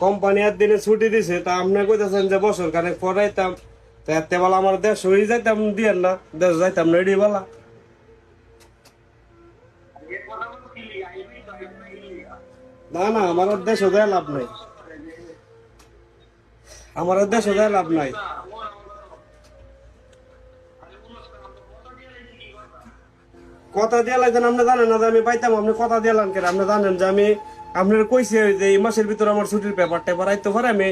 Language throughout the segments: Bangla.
কোম্পানি আর দিনে ছুটি দিছে, তা আপনি কইতেছেন যে বছর খানেক পড়াইতাম, তো এতে বেলা আমার দেশ হয়ে যাইতাম, দিয়েন না, দেশ যাইতাম না, এডি বেলা। না না, আমার আর দেশও দেয় লাভ নাই, আমার আর দেশও দেয় লাভ নাই। কথা দিয়ে লাইতেন, আপনি জানেন না যে আমি পাইতাম, আপনি কথা দিয়ে লান কেন? আপনি জানেন যে আমি আপনার কইছি যে এই মাসের ভিতরে আমার ছুটির পেপার টেপার আইতে পারে, আমি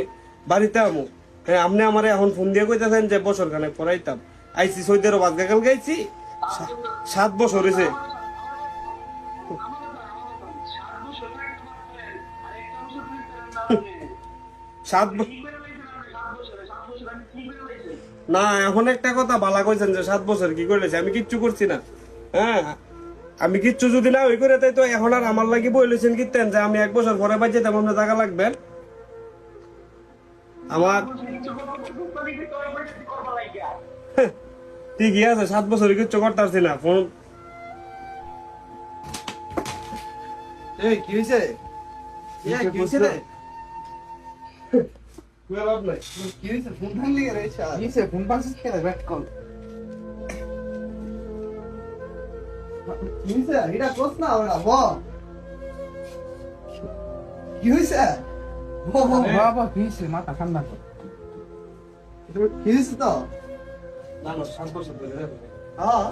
বাড়িতে আমু। হ্যাঁ, আপনি আমার এখন ফোন দিয়ে কইতেছেন যে বছর খানেক পড়াইতাম। আইসি সৌদিরও বাদগাকাল গাইছি, 7 বছর হয়েছে। 7 না, এখন একটা কথা বালা কইছেন যে 7 বছর কি করলেছে, আমি কিচ্ছু করছি না। হ্যাঁ, আমি কিচ্ছু যদি না ওই করে তাই তো এখন আর আমার লাগি বলেছেন কিতেন যে আমি 1 বছর পরে বাজে তেমন আপনার টাকা লাগবে আমার। ঠিকই আছে, 7 বছর কিচ্ছু করতে পারছি না ফোন। এই কি হইছে? কি হইছে রে? লাভ নাই। কি হইছে? ফোন ভাঙলি কে রে? কি হইছে? ফোন পাচ্ছিস কে রে? Bat call. কি হইছে? এটা কোস না ওরা ব। কি হইছে? বাবা কি হইছে? মাথা ঠান্ডা কর। কি হইছে তো? না না, 7 বছর ধরে। হ্যাঁ